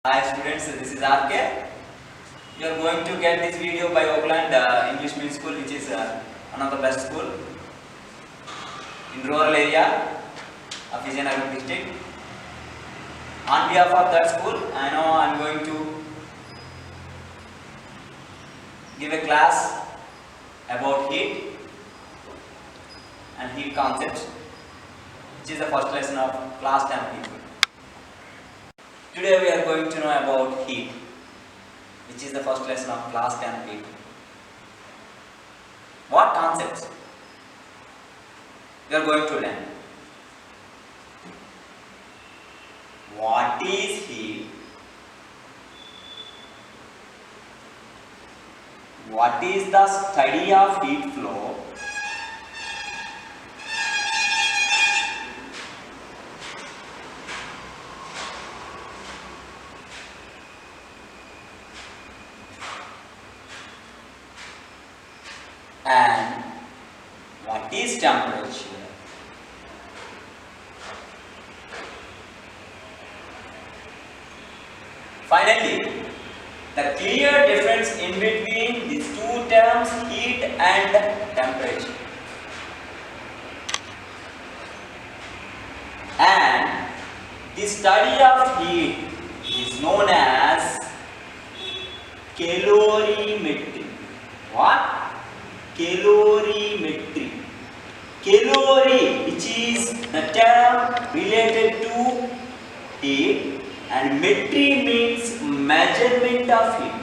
Hi students, this is RK. You are going to get this video by Oakland English Medium School, which is one of the best school in rural area of Vijayanagar district. On behalf of that school, I know I am going to give a class about heat and heat concepts, which is the first lesson of class 10 people. Today we are going to know about heat, which is the first lesson of class 10 people. What concepts we are going to learn? What is heat? What is the study of heat flow? And what is temperature? Finally, the clear difference in between these two terms, heat and temperature. And the study of heat is known as calorimetry. What? Calorimetry. Calorie, which is the term related to heat, and metry means measurement of heat.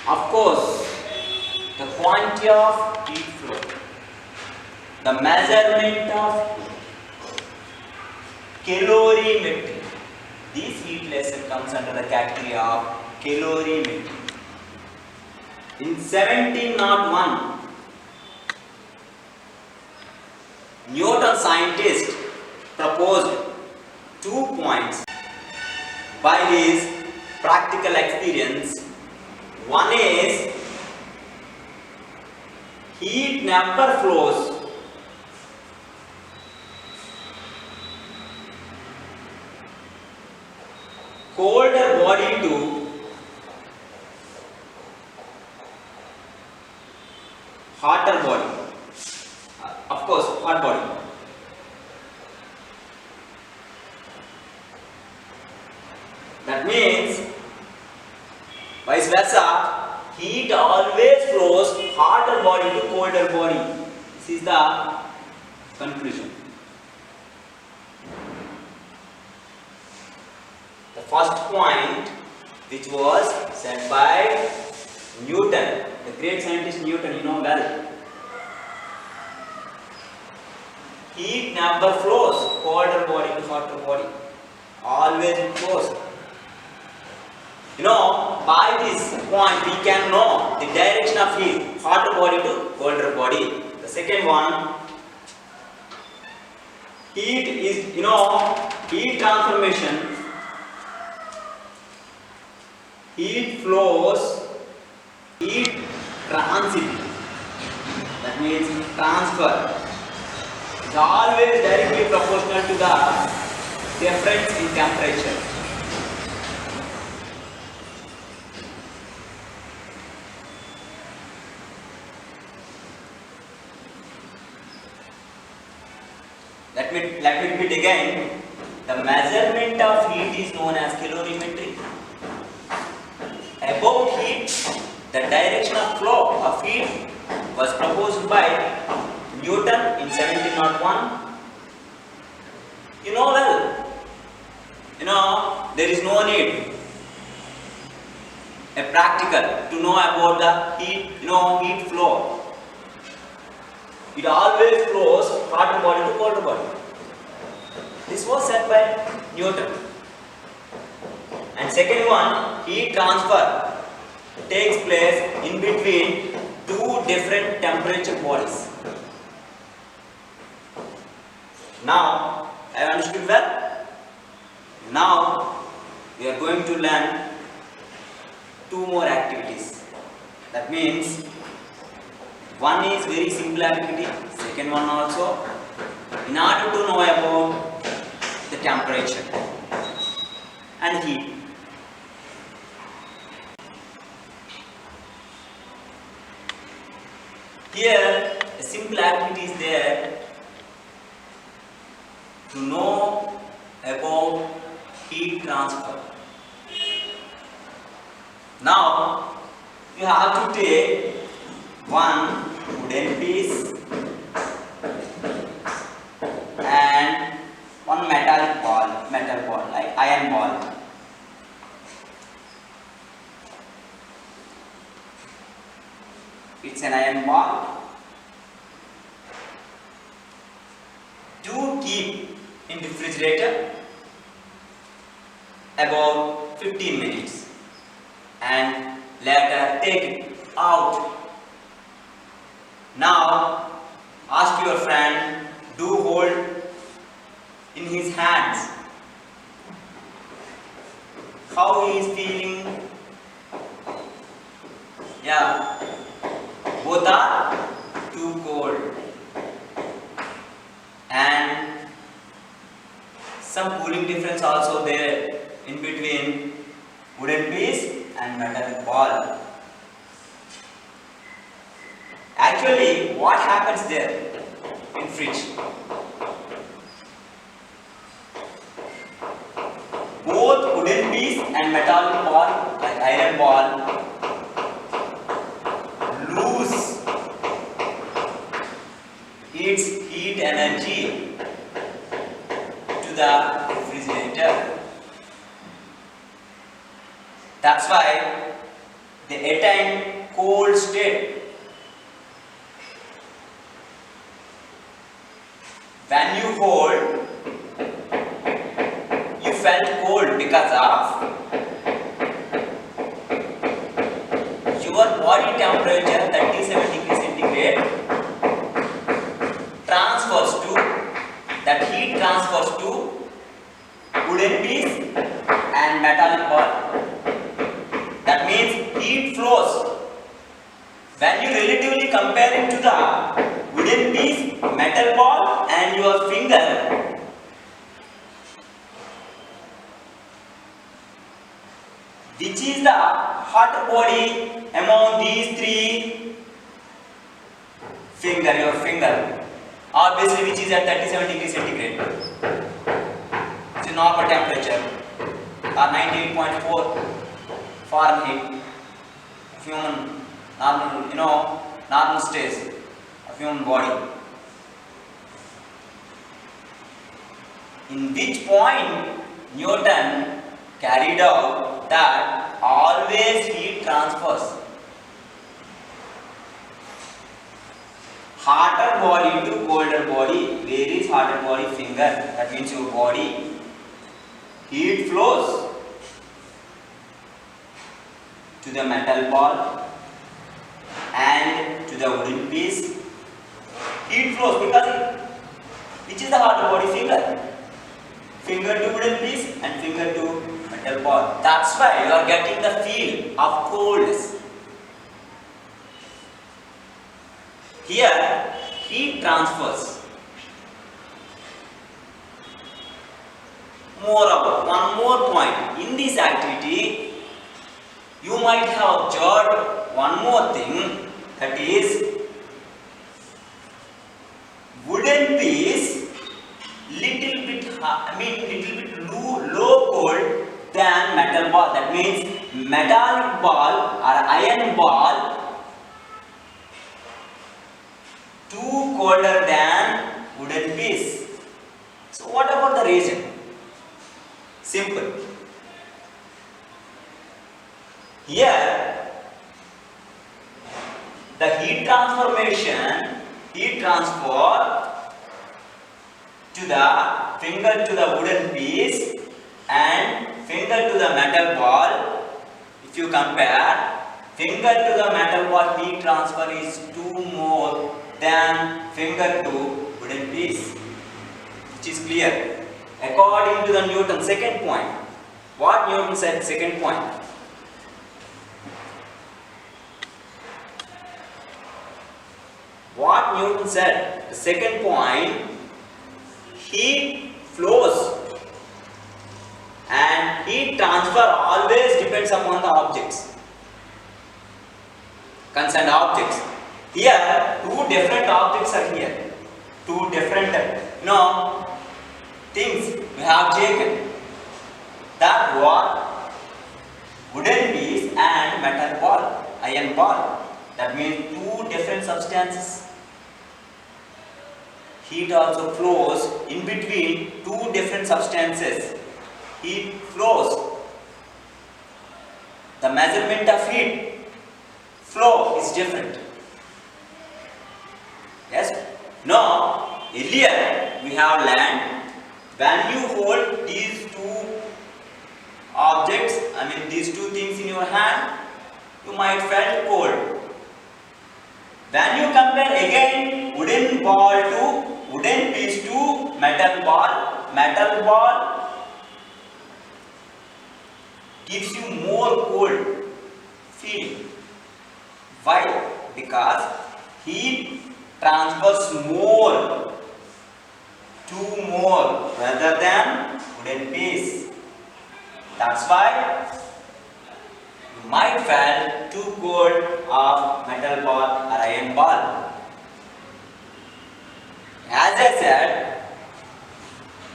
Of course, the quantity of heat flow, the measurement of heat, calorimetry. This heat lesson comes under the category of calorimetry. In 1701, Newton scientist proposed 2 points by his practical experience. One is heat never flows colder body to hotter body. Of course, hot body. That means vice versa, heat always flows hotter body to colder body. This is the conclusion. The first point, which was said by Newton, the great scientist Newton, you know well. Heat never flows colder body to hotter body. Always it flows. You know, by this point we can know the direction of heat, hotter body to colder body. The second one, heat is, heat transformation. Heat flows, heat transit, that means transfer, is always directly proportional to the difference in temperature. Let me repeat again. The measurement of heat is known as calorimetry. About heat, the direction of flow of heat was proposed by Newton in 1701. You know well, there is no need a practical to know about the heat, heat flow. It always flows hotter body to colder body. This was said by Newton. And second one, heat transfer takes place in between two different temperature bodies. Now, I have understood well. Now, we are going to learn 2 more activities. That means One is very simple activity, second one also. In order to know about the temperature and heat. Here, a simple activity is there to know about heat transfer. Now, you have to take one wooden piece and one metal ball like iron ball. It's an iron ball. Do keep in refrigerator about 15 minutes and later take it out. Now ask your friend, do hold in his hands how he is feeling. Yeah, both are too cold and some cooling difference also there in between wooden piece and metal ball. Actually, what happens there in fridge? Both wooden piece and metallic ball like iron ball lose its heat energy to the refrigerator. That's why they attain cold state. When you hold, you felt cold because of your body temperature 37 degrees centigrade transfers to, that heat transfers to wooden piece and metallic ball. That means heat flows. When you relatively compare it to the wooden piece, metal ball and your finger, which is the hotter body among these three? Your finger, obviously, which is at 37 degrees centigrade. It's a normal temperature, or 98.4 Fahrenheit of human normal stage of human body. In which point Newton carried out that always heat transfers. Hotter body to colder body. Where is hotter body? Finger. That means your body. Heat flows to the metal ball and to the wooden piece. Heat flows because which is the hotter body? Finger. Finger to wooden piece and finger to metal ball. That's why you are getting the feel of coldness. Here, heat transfers. Moreover, one more point. In this activity, you might have observed one more thing, that is wooden piece little bit low cold than metal ball. That means metallic ball or iron ball too colder than wooden piece. So what about the reason? Simple. Here the heat transfer to the finger to the wooden piece and finger to the metal ball. If you compare, finger to the metal ball heat transfer is 2 more than finger to wooden piece, which is clear. According to the Newton, second point. What Newton said, second point? what Newton said. The second point, heat flows and heat transfer always depends upon the objects, concerned objects. Here, two different objects are here. Two different, things we have taken. That what? Wooden piece and metal ball, iron ball. That means two different substances. Heat also flows in between two different substances. Heat flows. The measurement of heat flow is different. Yes? Now, earlier we have learned when you hold these two objects, these two things in your hand, you might feel cold. When you compare again wooden ball to wooden piece to metal ball gives you more cold feeling. Why? Because heat transfers more rather than wooden piece. That's why you might feel too cold of metal ball or iron ball. As I said,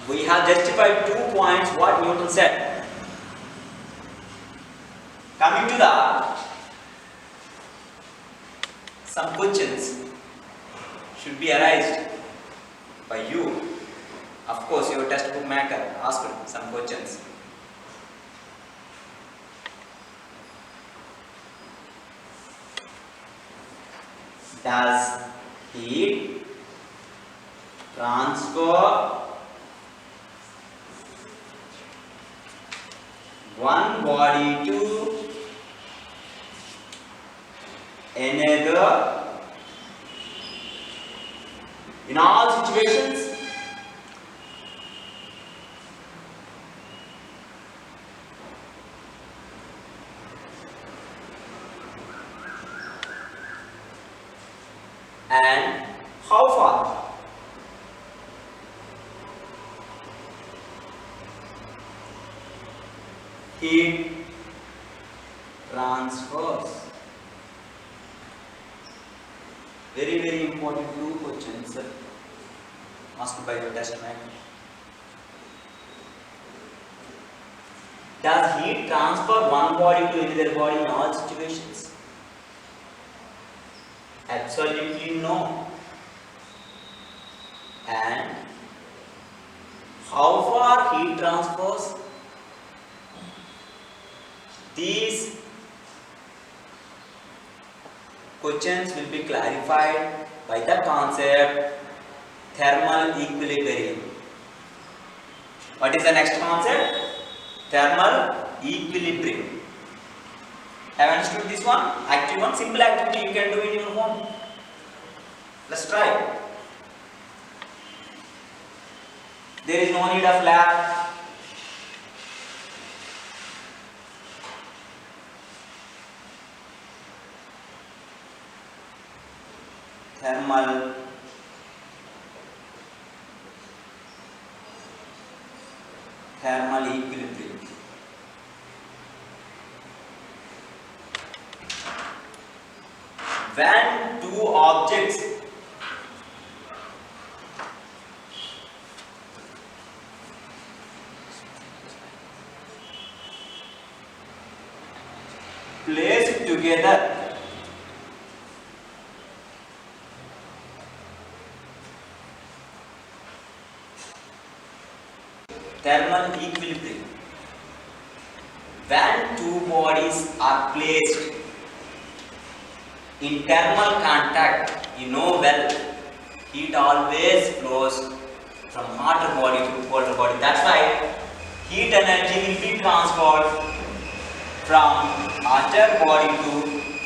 we have justified 2 points what Newton said. Coming to some questions should be arised by you. Of course, your textbook maker asked some questions. Does heat transfer one body to another in all situations? And how far? Heat transfers. Very important 2 questions asked by your test man. Does heat transfer one body to another body in all situations? Absolutely no. And how far heat transfers? These questions will be clarified by the concept thermal equilibrium. What is the next concept? Thermal equilibrium. Have you understood this one? Active one, simple activity you can do in your home. Let's try. There is no need of lab. Thermal equilibrium. When two objects placed together thermal equilibrium. When two bodies are placed in thermal contact, you know well, heat always flows from hotter body to colder body. That's why heat energy will be transferred from hotter body to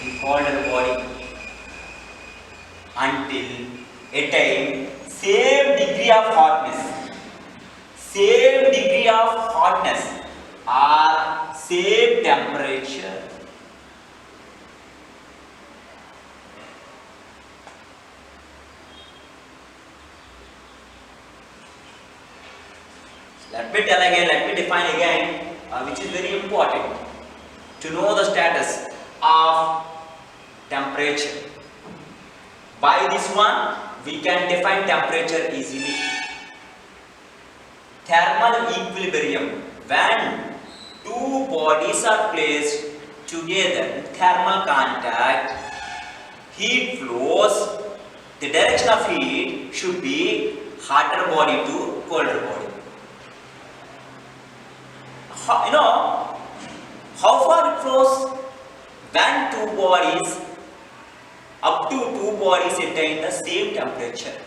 the colder body until attain same degree of hotness. Same degree of hotness or same temperature. Let me tell again, let me define again, which is very important to know the status of temperature. By this one, we can define temperature easily. Thermal equilibrium. When two bodies are placed together in thermal contact, heat flows. The direction of heat should be hotter body to colder body. How far it flows? When two bodies, up to two bodies attain the same temperature.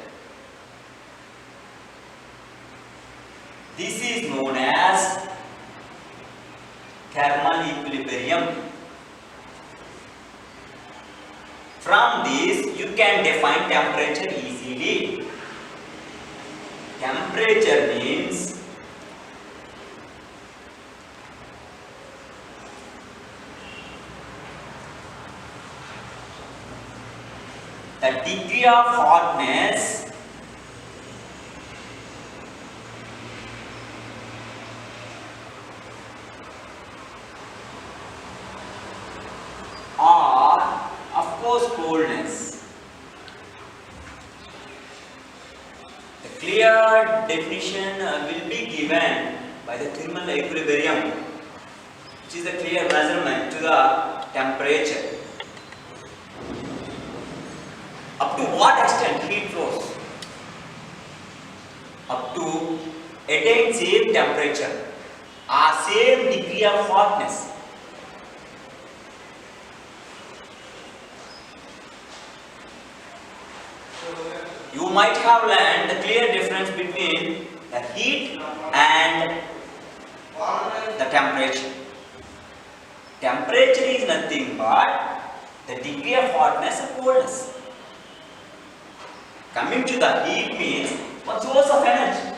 This is known as thermal equilibrium. From this, you can define temperature easily. Temperature means the degree of hotness or of course coldness. The clear definition will be given by the thermal equilibrium, which is the clear measurement to the temperature. Up to what extent heat flows? Up to attain same temperature or same degree of hotness. You might have learned the clear difference between the heat and the temperature. Temperature is nothing but the degree of hotness or coldness. Coming to the heat means one source of energy.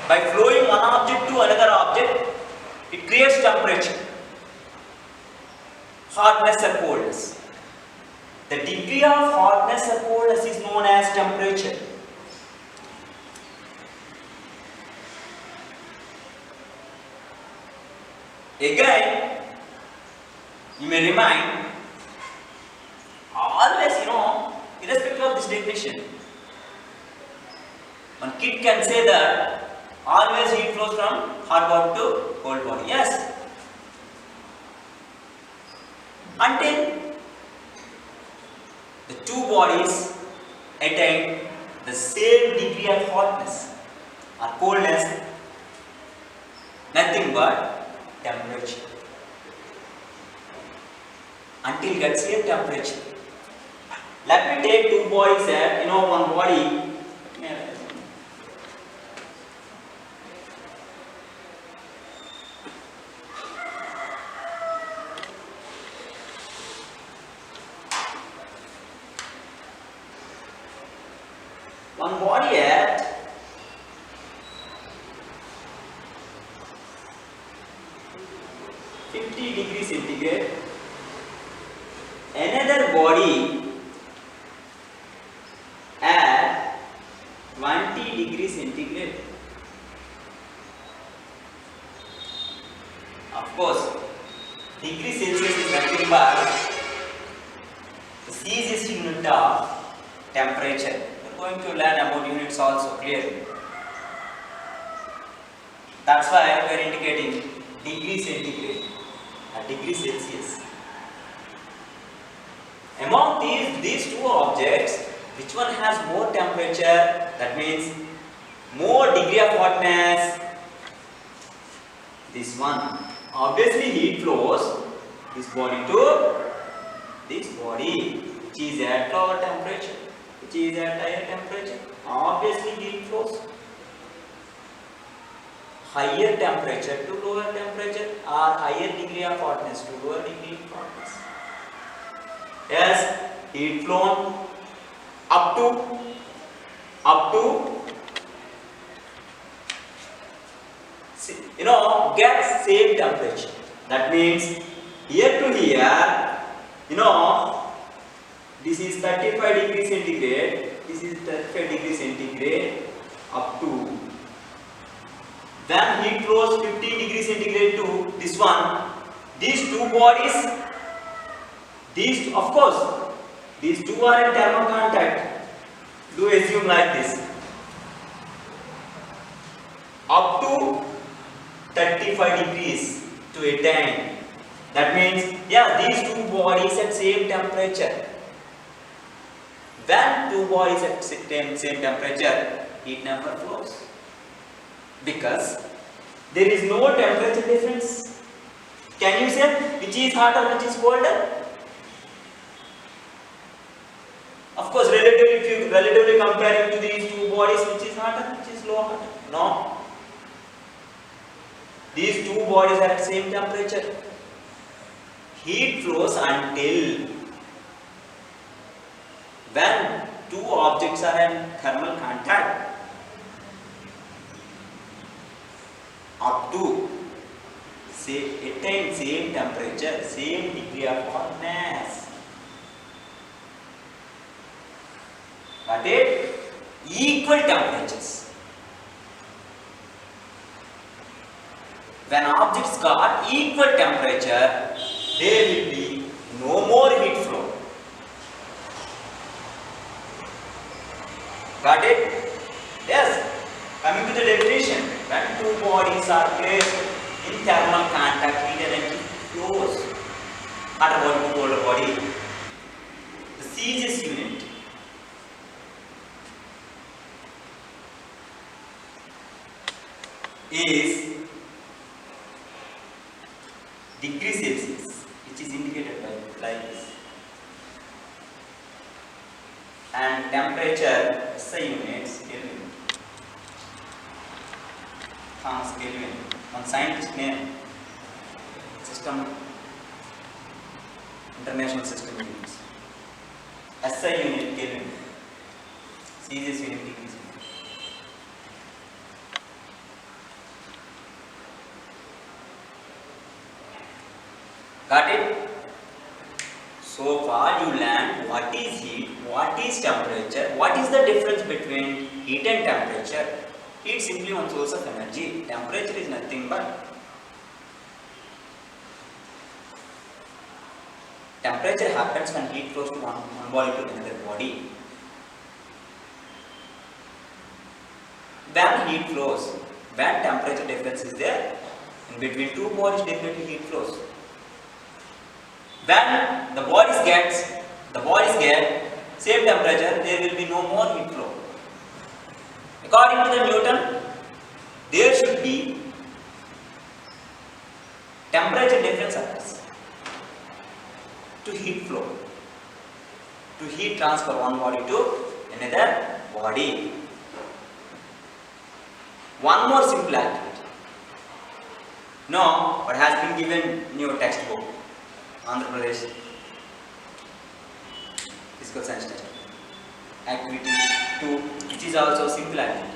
By flowing one object to another object, it creates temperature, hotness or coldness. The degree of hotness or coldness is known as temperature. Again, you may remind, always, irrespective of this definition, one kid can say that always heat flows from hot body to cold body. Yes. Until the two bodies attain the same degree of hotness or coldness, nothing but temperature. Until get same temperature. Let me take two bodies at one body. One body at 50 degrees centigrade, another body at 20 degrees centigrade. Of course, degree Celsius is nothing but the easiest unit of temperature. We are going to learn about units also clearly. That's why we are indicating degree centigrade and degree Celsius. Among these two objects, which one has more temperature? That means more degree of hotness. This one. Obviously, heat flows this body to this body, which is at lower temperature, which is at higher temperature. Obviously, heat flows higher temperature to lower temperature or higher degree of hotness to lower degree of hotness. Yes, heat flown up to get same temperature. That means here to here, this is 35 degrees centigrade, this is 35 degrees centigrade up to, then heat flows 15 degrees centigrade to this one. These two bodies, these of course, these two are in thermal contact. Do assume like this. Up to 35 degrees to attain. That means, yeah, these two bodies at same temperature. When two bodies at same temperature, heat never flows. Because there is no temperature difference. Can you say which is hotter, which is colder? Of course, relatively, if you relatively comparing to these two bodies, which is hotter, which is lower? No. These two bodies are at same temperature. Heat flows until when two objects are in thermal contact up to say attain same temperature, same degree of hotness. Got it? Equal temperatures. When objects got equal temperature, there will be no more heat flow. Got it? Yes. Coming to the definition, when two bodies are placed in thermal contact, heat energy flows. What about the colder body? The Celsius unit is degree Celsius, which is indicated by like this, and temperature SI units Kelvin. Thomas Kelvin, one scientist name, system, international system units. SI unit Kelvin, Celsius unit degrees. Got it? So far you learned what is heat, what is temperature, what is the difference between heat and temperature. Heat is simply one source of energy. Temperature is nothing but temperature happens when heat flows to one body to another body. When heat flows, when temperature difference is there, in between two bodies definitely heat flows. When the bodies get same temperature, there will be no more heat flow. According to the Newton, there should be temperature difference occurs to heat flow, to heat transfer one body to another body. One more simple activity. Now, what has been given in your textbook, Andhra Pradesh Physical Science textbook. Activity 2, which is also simple activity.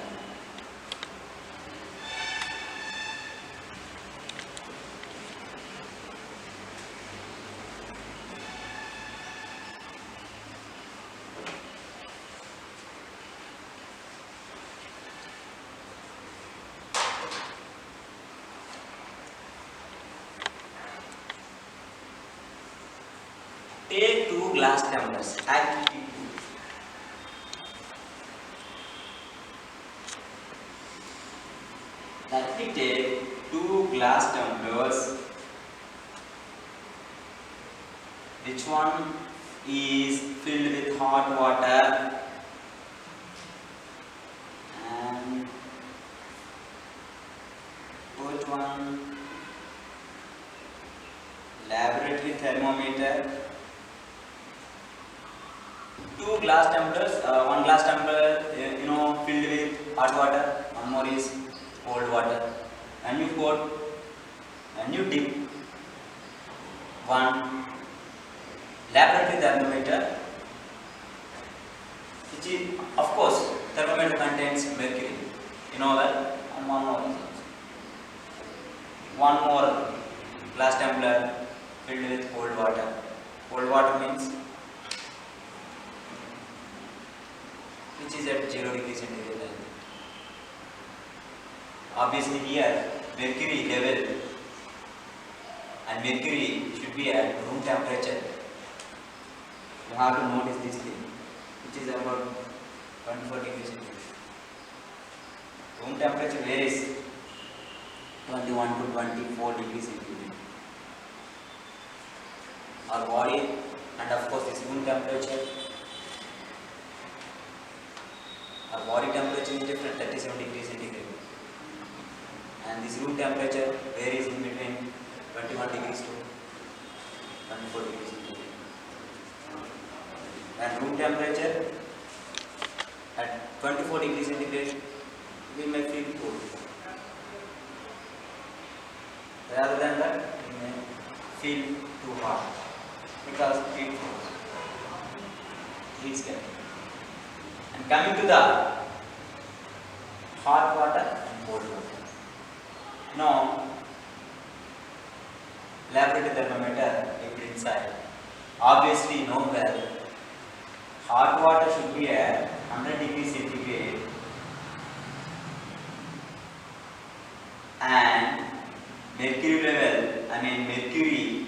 Take 2 glass tumblers. Activity 2. Let me take 2 glass tumblers. Which one is filled with hot water and which one laboratory thermometer. 2 glass tumblers, one glass tumbler filled with hot water, one more is cold water, and you dip one laboratory thermometer, which is of course thermometer contains mercury, you know that, and one more glass tumbler filled with cold water. Cold water means which is at 0 degree centigrade. Obviously here mercury level and mercury should be at room temperature. You have to notice this thing, which is about 24 degrees centigrade. Room temperature varies 21 to 24 degrees centigrade. Our body, and of course this room temperature, our body temperature is different, 37 degrees centigrade, and this room temperature varies in between 21 degrees to 24 degrees centigrade. And room temperature at 24 degrees centigrade we may feel cold. Rather than that, we may feel too hot because heat flows. Heat is getting. And coming to the hot water and cold water. Now, laboratory thermometer we put inside. Obviously, you know well, hot water should be at 100 degrees centigrade and mercury level, mercury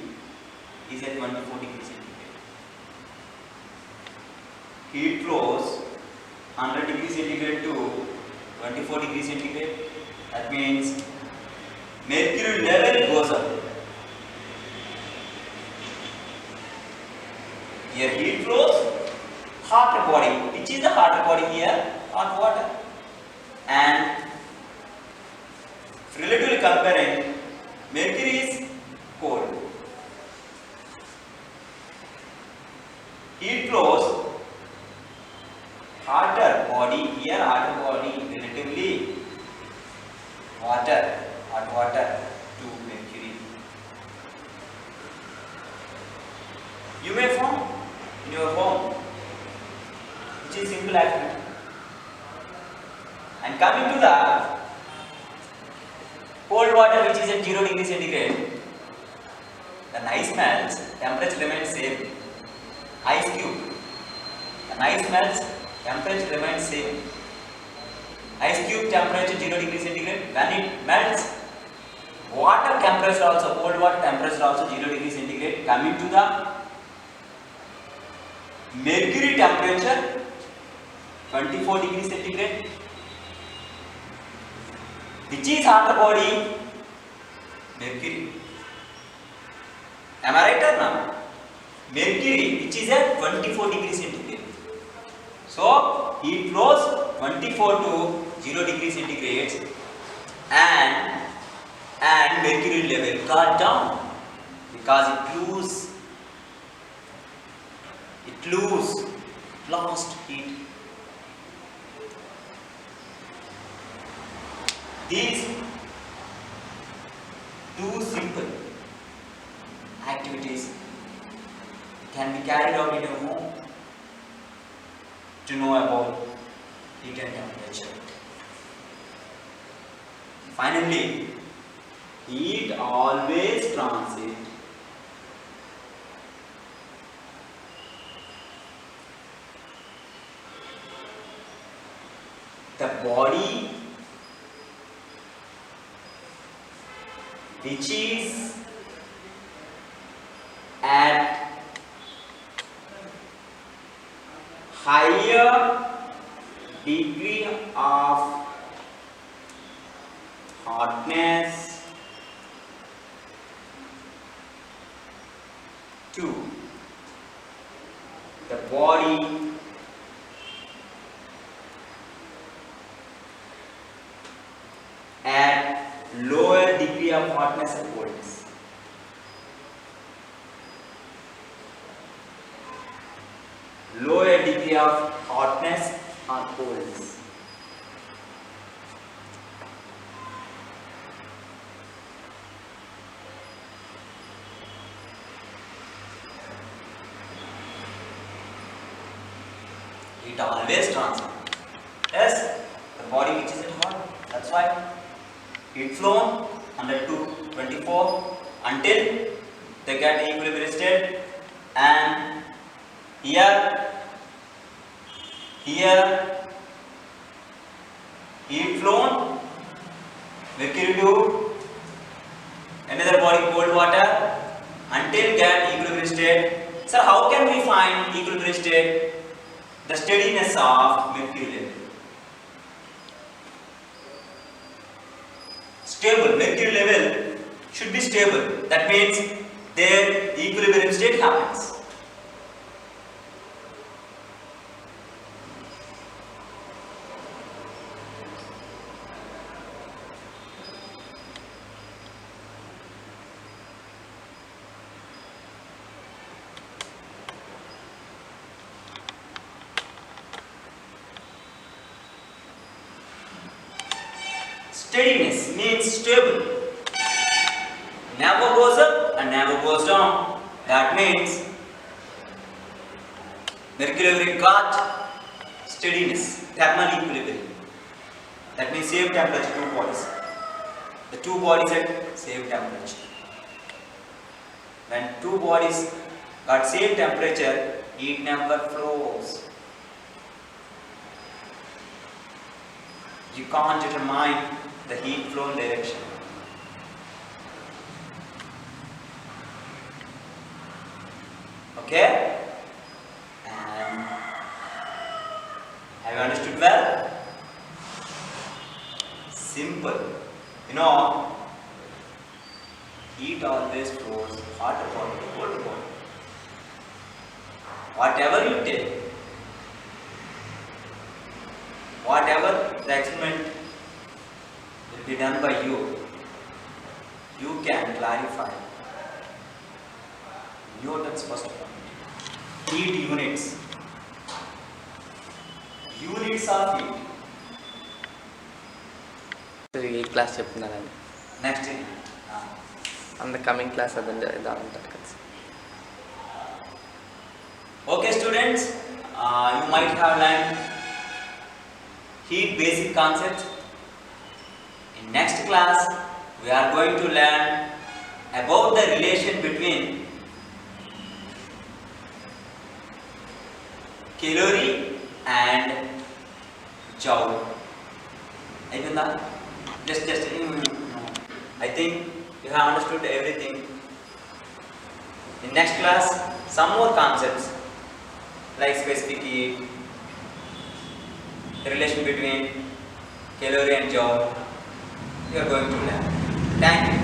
is at 24 degrees centigrade. Heat flows 100 degrees centigrade to 24 degrees centigrade. That means mercury level goes up. Here heat flows, hotter body. Which is the hotter body here? Hot water. And relatively comparing, mercury is cold. Heat flows, hotter body, here hotter body, relatively water, hot water to mercury. You may form in your home, which is simple activity. And coming to the cold water, which is at 0 degrees centigrade, the ice melts, temperature remains same. Ice cube, the ice melts, temperature remains same. Ice cube temperature 0 degrees centigrade, when it melts, water temperature also, cold water temperature also 0 degrees centigrade. Coming to the mercury temperature 24 degrees centigrade. Which is hotter body? Mercury. Am I right or not? Mercury, which is at 24 degrees centigrade. So heat flows 24 to 0 degrees centigrade, and mercury level got down because it lost heat. These two simple activities can be carried out in your home to know about heat and temperature. Finally, heat always transits the body which is at higher degree of hotness to the body at lower degree of hotness and coldness. Lower degree of hotness or coldness. It always transits. Yes, the body which is at hot. That's why heat flown 100 to 24 until they get equilibrium state, and here heat flown, mercury tube, another body cold water until get equilibrium state. Sir, how can we find equilibrium state? The steadiness of mercury level. Stable, mercury level should be stable. That means their equilibrium state happens. Steadiness means stable. Never goes up and never goes down. That means mercury level got steadiness, thermal equilibrium. That means same temperature, two bodies. The two bodies at same temperature. When two bodies got same temperature, heat never flows. You can't determine the heat flow direction. Okay? And have you understood well? Simple. You know, heat always flows hotter body to colder body. Whatever you take, whatever the experiment will be done by you, you can clarify Newton's first point. Heat units. Units of heat. ఈ class చెప్తున్నానండి. Next in అంత coming class అదండి దాంట్లో కలిసి. Okay students, you might have learned heat basic concepts. In next class, we are going to learn about the relation between calorie and joule. I think you have understood everything. In next class, some more concepts like specific heat, the relation between calorie and joule, we are going to learn. Thank you.